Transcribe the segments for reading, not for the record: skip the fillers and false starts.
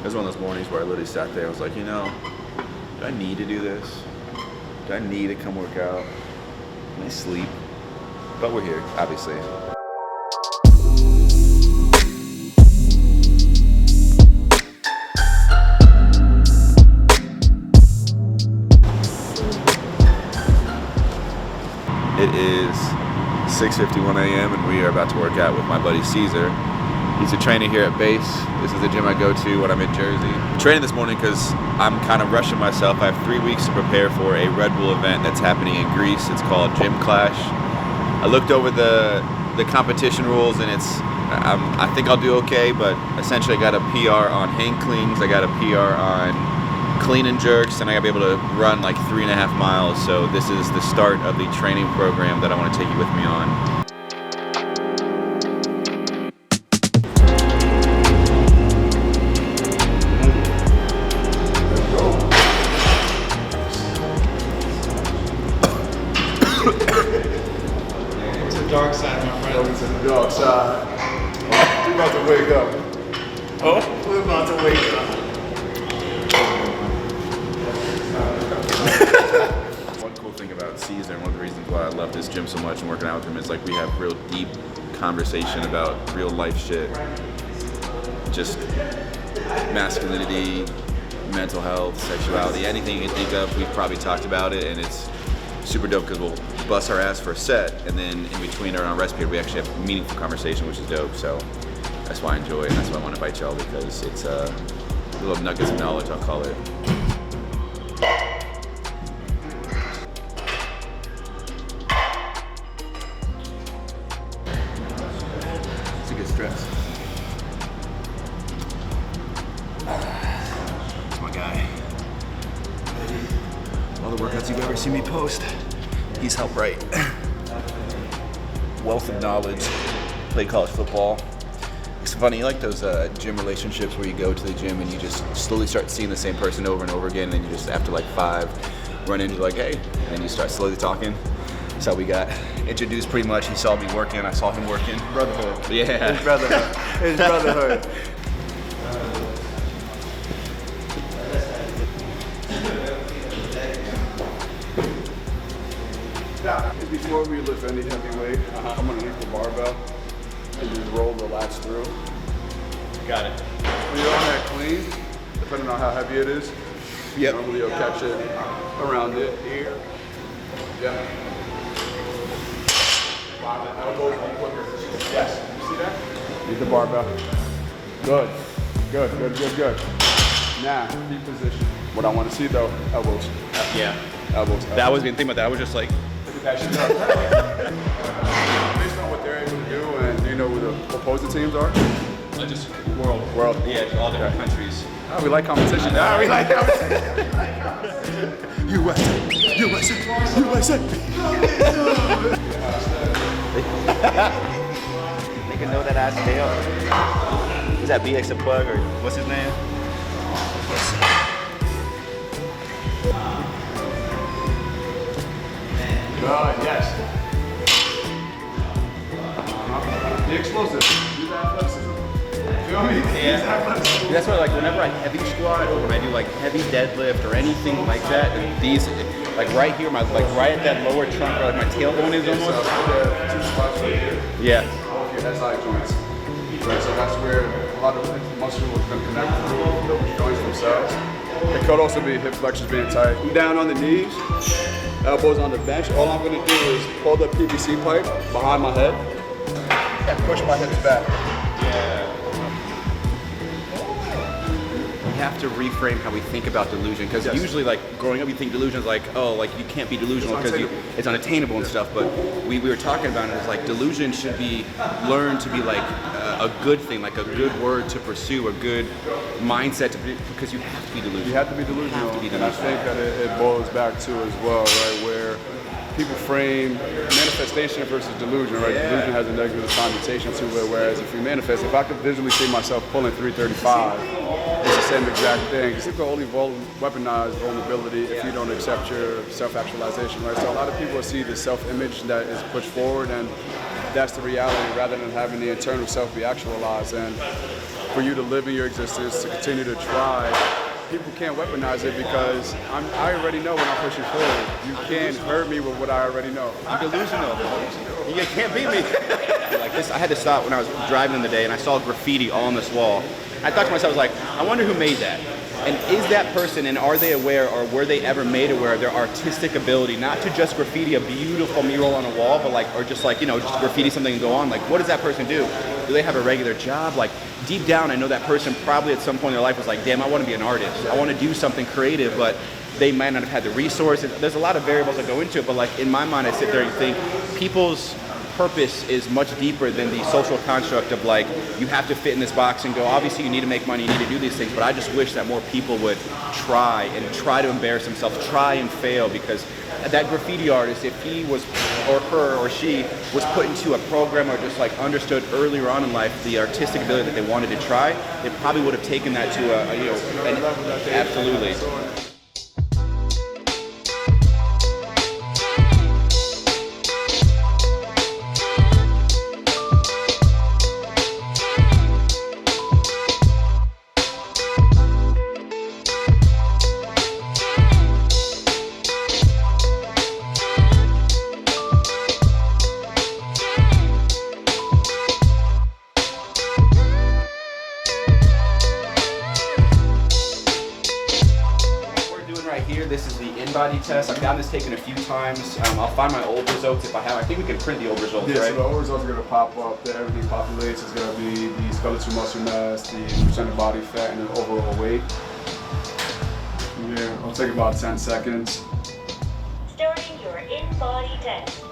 It was one of those mornings where I literally sat there. I was like, you know, do I need to do this? Do I need to come work out? Can I sleep? But we're here, obviously. It is 6:51 a.m. and we are about to work out with my buddy Caesar. He's a trainer here at Base. This is the gym I go to when I'm in Jersey. I'm training this morning because I'm kind of rushing myself. I have 3 weeks to prepare for a Red Bull event that's happening in Greece. It's called Gym Clash. I looked over the competition rules and I think I'll do okay, but essentially I got a PR on hang cleans, I got a PR on clean and jerks, and I gotta be able to run like 3.5 miles. So this is the start of the training program that I want to take you with me on. Dark side, my friend. Welcome to the dark side. We're about to wake up. Oh? We're about to wake up. One cool thing about Caesar, and one of the reasons why I love this gym so much and working out with him, is like we have real deep conversation about real life shit. Just masculinity, mental health, sexuality, anything you can think of, we've probably talked about it, and it's super dope because we'll bust our ass for a set, and then in between our rest period we actually have meaningful conversation, which is dope. So that's why I enjoy it, and that's why I want to invite y'all, because it's little nuggets of knowledge, I'll call it. It's a good stress. That's my guy. All the workouts you've ever seen me post, he's helped write. Wealth of knowledge, played college football. It's funny, you like those gym relationships where you go to the gym and you just slowly start seeing the same person over and over again, and then you just, after like 5, run into like, hey, and then you start slowly talking. That's how we got introduced pretty much. He saw me working, I saw him working. Brotherhood. Yeah. It's brotherhood. It's brotherhood. Before we lift any heavy weight, come underneath the barbell and just roll the lats through. Got it. When you're on that clean, depending on how heavy it is, normally you'll catch it around it here. Yeah. Elbows on quicker. Yes. You see that? Need the barbell. Good. Good, good, good, good. Now, deep position. What I want to see though, elbows. Yeah. Elbows. That was the thing about that. I was just like, That shit up. Based on what they're able to do, and do you know who the opposing teams are? just world. Yeah, all different countries. Oh, we like competition. Ah, we like competition. USA, USA, USA. They can know that ass tail. Is that BX a plug or what's his name? Good, yes. The explosive. Use that athleticism. Feel me? Yeah. Use that athleticism. That's why, like, whenever I heavy squat or when I do like heavy deadlift or anything like that, and these, like right here, my like right at that lower trunk where like my tailbone is almost. Yeah, 2 spots right here. Yeah. Both your SI joints. Right, so that's where a lot of muscle is going to connect through those joints themselves. It could also be hip flexors being tight. Down on the knees, elbows on the bench. All I'm going to do is pull the PVC pipe behind my head and push my hips back. We have to reframe how we think about delusion, because usually, like, growing up, you think delusion is like, oh, like, you can't be delusional because it's unattainable and stuff, but we were talking about it as like delusion should be learned to be like a good thing, like a good word to pursue, a good mindset to be, because you have to be delusional. You have to be delusional, and I think that it boils back to as well, right, where people frame manifestation versus delusion, right? Delusion has a negative connotation to it, whereas if you manifest, if I could visually see myself pulling 335, it's the same exact thing. Because you can only weaponize vulnerability if you don't accept your self-actualization, right? So a lot of people see the self-image that is pushed forward, and that's the reality rather than having the internal self be actualized. And for you to live in your existence, to continue to try, people can't weaponize it because I already know when I'm pushing forward. You can't hurt me with what I already know. I'm delusional. You can't beat me. Like this, I had to stop when I was driving in the day and I saw graffiti all on this wall. I thought to myself, I was like, I wonder who made that. And is that person, and are they aware, or were they ever made aware of their artistic ability, not to just graffiti a beautiful mural on a wall, but like, or just like, you know, just graffiti something and go on. Like, what does that person do? Do they have a regular job? Like, deep down, I know that person probably at some point in their life was like, damn, I want to be an artist. I want to do something creative, but they might not have had the resources. There's a lot of variables that go into it, but like in my mind, I sit there and think people's purpose is much deeper than the social construct of like, you have to fit in this box and go, obviously you need to make money, you need to do these things, but I just wish that more people would try to embarrass themselves, try and fail, because that graffiti artist, if he was, or her, or she, was put into a program or just like understood earlier on in life the artistic ability that they wanted to try, they probably would have taken that to absolutely. This is the in-body test. I've gotten this taken a few times. I'll find my old results if I have. I think we can print the old results, yeah, right? So the old results are going to pop up. Everything populates. It's going to be the skeletal muscle mass, the percent of body fat, and the overall weight. Yeah, I'll take about 10 seconds. Starting your in-body test.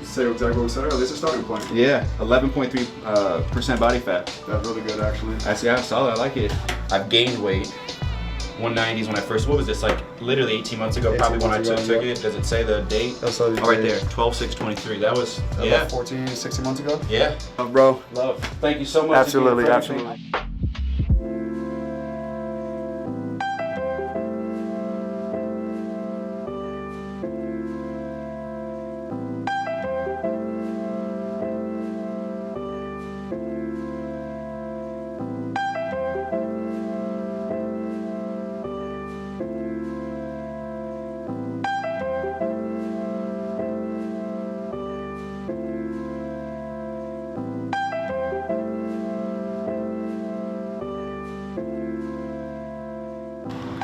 Say exactly what we said earlier. This is a starting point. Yeah, 11.3% body fat. That's really good, actually. I see. I'm solid. I like it. I've gained weight. 190s when I first, what was this, like literally 18 months ago, probably when I took it. Does it say the date? That's right there, 12/6/23. That was, about 14, 16 months ago? Yeah. Bro. Love. Thank you so much. Absolutely, absolutely.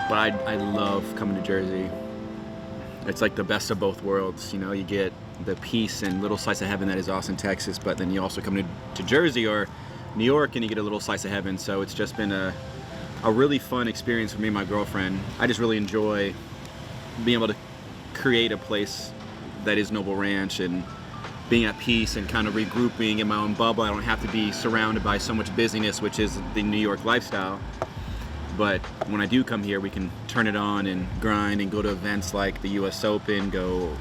But I love coming to Jersey. It's like the best of both worlds. You know, you get the peace and little slice of heaven that is Austin, Texas, but then you also come to Jersey or New York and you get a little slice of heaven. So it's just been a really fun experience for me and my girlfriend. I just really enjoy being able to create a place that is Noble Ranch and being at peace and kind of regrouping in my own bubble. I don't have to be surrounded by so much busyness, which is the New York lifestyle. But when I do come here, we can turn it on and grind and go to events like the US Open, go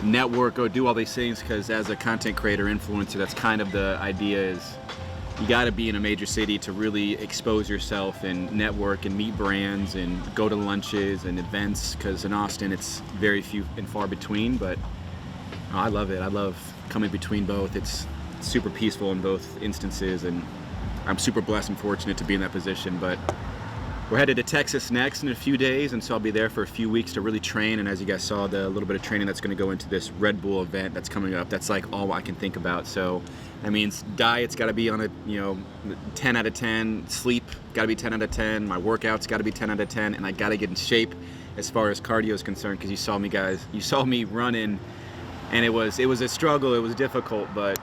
network, go do all these things, because as a content creator, influencer, that's kind of the idea is you gotta be in a major city to really expose yourself and network and meet brands and go to lunches and events, because in Austin it's very few and far between, but I love it. I love coming between both. It's super peaceful in both instances, and I'm super blessed and fortunate to be in that position. But we're headed to Texas next in a few days, and so I'll be there for a few weeks to really train. And as you guys saw, the little bit of training that's going to go into this Red Bull event that's coming up, that's like all I can think about. So that means diet's got to be on a 10 out of 10, sleep got to be 10 out of 10, my workouts got to be 10 out of 10, and I got to get in shape as far as cardio is concerned, because you saw me running, and it was a struggle, it was difficult, but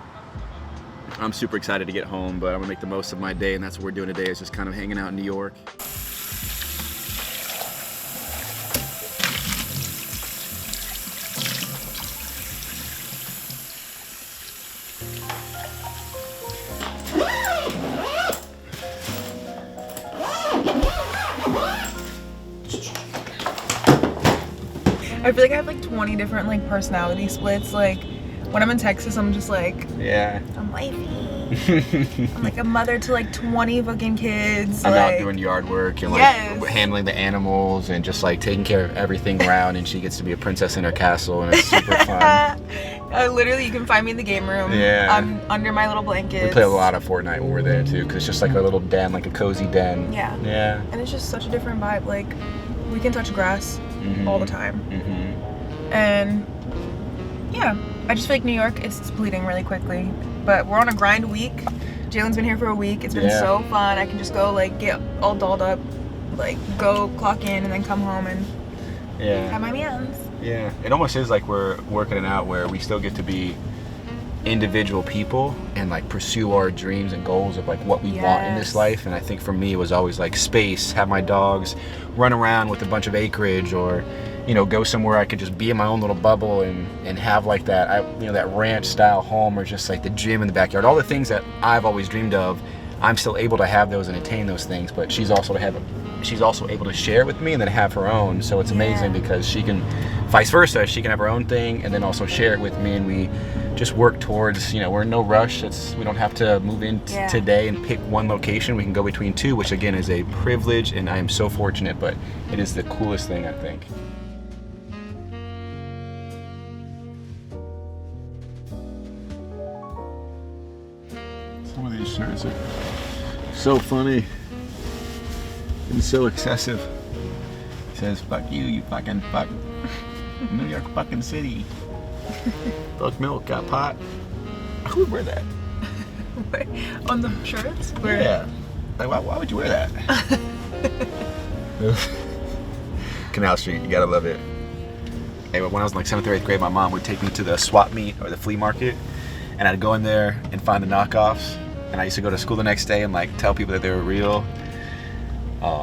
I'm super excited to get home. But I'm gonna make the most of my day, and that's what we're doing today, is just kind of hanging out in New York. I feel like I have like 20 different like personality splits. Like when I'm in Texas, I'm just like, yeah, I'm wifey. I'm like a mother to like 20 fucking kids. I'm like, out doing yard work and like yes, handling the animals and just like taking care of everything around, and she gets to be a princess in her castle, and it's super fun. Literally, you can find me in the game room. Yeah. I'm under my little blankets. We play a lot of Fortnite when we're there too, because it's just like a little den, like a cozy den. Yeah. Yeah. And it's just such a different vibe. Like, we can touch grass all the time. And yeah, I just feel like New York is bleeding really quickly. But we're on a grind week. Jalen's been here for a week. It's been so fun. I can just go like get all dolled up, like go clock in and then come home and have my meals. Yeah, it almost is like we're working it out where we still get to be individual people and like pursue our dreams and goals of like what we want in this life. And I think for me it was always like space, have my dogs, run around with a bunch of acreage, or you know, go somewhere I could just be in my own little bubble and have like that, you know, that ranch style home, or just like the gym in the backyard. All the things that I've always dreamed of, I'm still able to have those and attain those things. But she's also able to share with me and then have her own. So it's amazing because she can, vice versa, she can have her own thing and then also share it with me, and we just work towards, you know, we're in no rush. We don't have to move in today and pick one location. We can go between two, which again is a privilege, and I am so fortunate, but it is the coolest thing, I think. Some of these shirts are so funny and so excessive. It says, fuck you, you fucking fuck. New York fucking city. Fuck milk, got pot. Who would wear that? On the shirts? Yeah. Like, why would you wear that? Canal Street, you gotta love it. Hey, when I was in like 7th or 8th grade, my mom would take me to the swap meet or the flea market, and I'd go in there and find the knockoffs. And I used to go to school the next day and like tell people that they were real.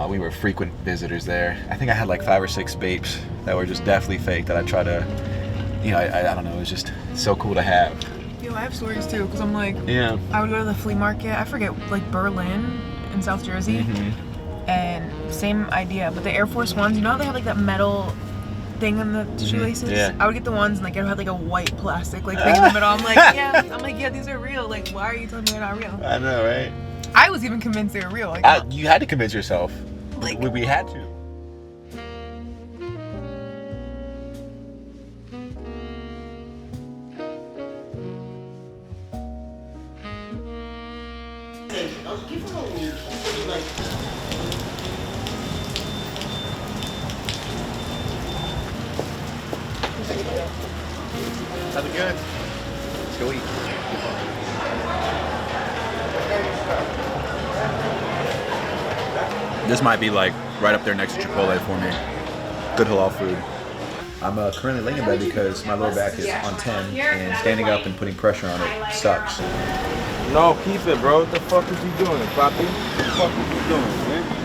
We were frequent visitors there. I think I had like 5 or 6 vapes that were just definitely fake that I try to, you know, I don't know, it was just so cool to have. Yo, I have stories too, because I'm like, Yeah. I would go to the flea market, I forget, like Berlin in South Jersey, and same idea, but the Air Force Ones, you know how they have like that metal thing in the shoelaces? Yeah. I would get the ones and like it had like a white plastic like thing in the middle. I'm like, yeah, these are real. Like, why are you telling me they're not real? I know, right? I was even convinced they were real. Like, You had to convince yourself. Like- we had to. How's it good? Let's go eat. This might be like right up there next to Chipotle for me. Good halal food. I'm currently laying in bed because my lower back is on 10, and standing up and putting pressure on it sucks. No, keep it, bro. What the fuck is you doing, Papi? What the fuck is you doing, man?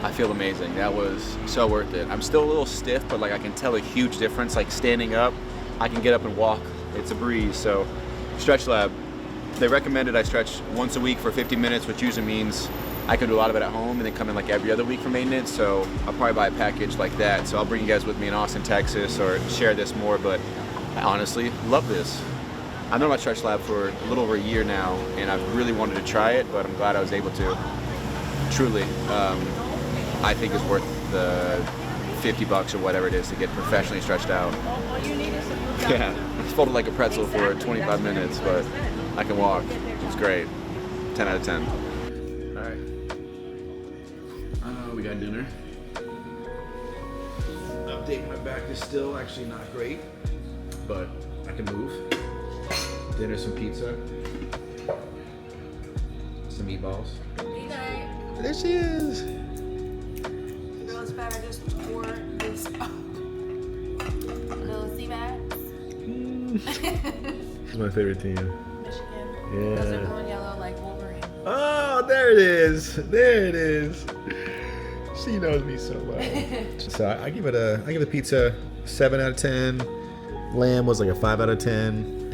I feel amazing. That was so worth it. I'm still a little stiff, but like I can tell a huge difference. Like standing up, I can get up and walk. It's a breeze. So Stretch Lab, they recommended I stretch once a week for 50 minutes, which usually means I can do a lot of it at home and then come in like every other week for maintenance. So I'll probably buy a package like that. So I'll bring you guys with me in Austin, Texas, or share this more. But I honestly love this. I've known about Stretch Lab for a little over a year now, and I've really wanted to try it, but I'm glad I was able to. Truly, I think it's worth the $50 or whatever it is to get professionally stretched out. Yeah, it's folded like a pretzel for 25 minutes, but I can walk. It's great. 10 out of 10. All right. We got dinner. Update, my back is still actually not great, but I can move. Dinner, some pizza, some meatballs. There she is. Girl, it's bad. I just tore this up. No, Seabats. It's my favorite team. Michigan. Yeah. Because they're blue and yellow like Wolverine. Oh, there it is. There it is. She knows me so well. So I give the pizza 7 out of 10. Lamb was like a 5 out of 10,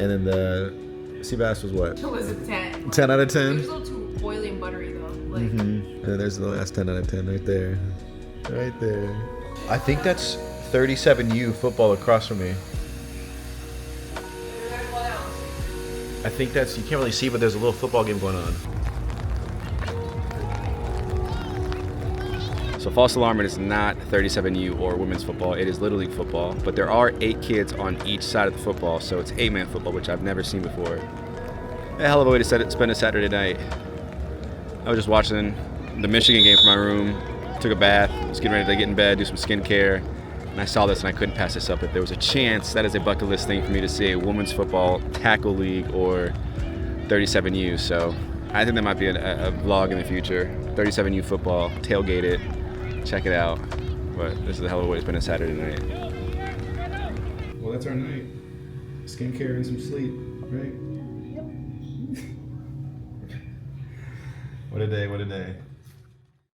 and then the sea bass was what? It was a 10. 10 out of It 10. was a little too oily and buttery though. Like, And then there's the last 10 out of 10 right there. Right there. I think that's 37U football across from me. I think that's, you can't really see, but there's a little football game going on. So false alarm, it is not 37U or women's football. It is Little League football. But there are 8 kids on each side of the football, so it's 8-man football, which I've never seen before. A hell of a way to spend a Saturday night. I was just watching the Michigan game from my room, took a bath, was getting ready to get in bed, do some skincare, and I saw this and I couldn't pass this up. If there was a chance, that is a bucket list thing for me to see a women's football tackle league or 37U. So I think that might be a vlog in the future. 37U football, tailgate it, check it out. But this is a hell of a way to spend a Saturday night. Well, that's our night. Skincare and some sleep, right? What a day, what a day.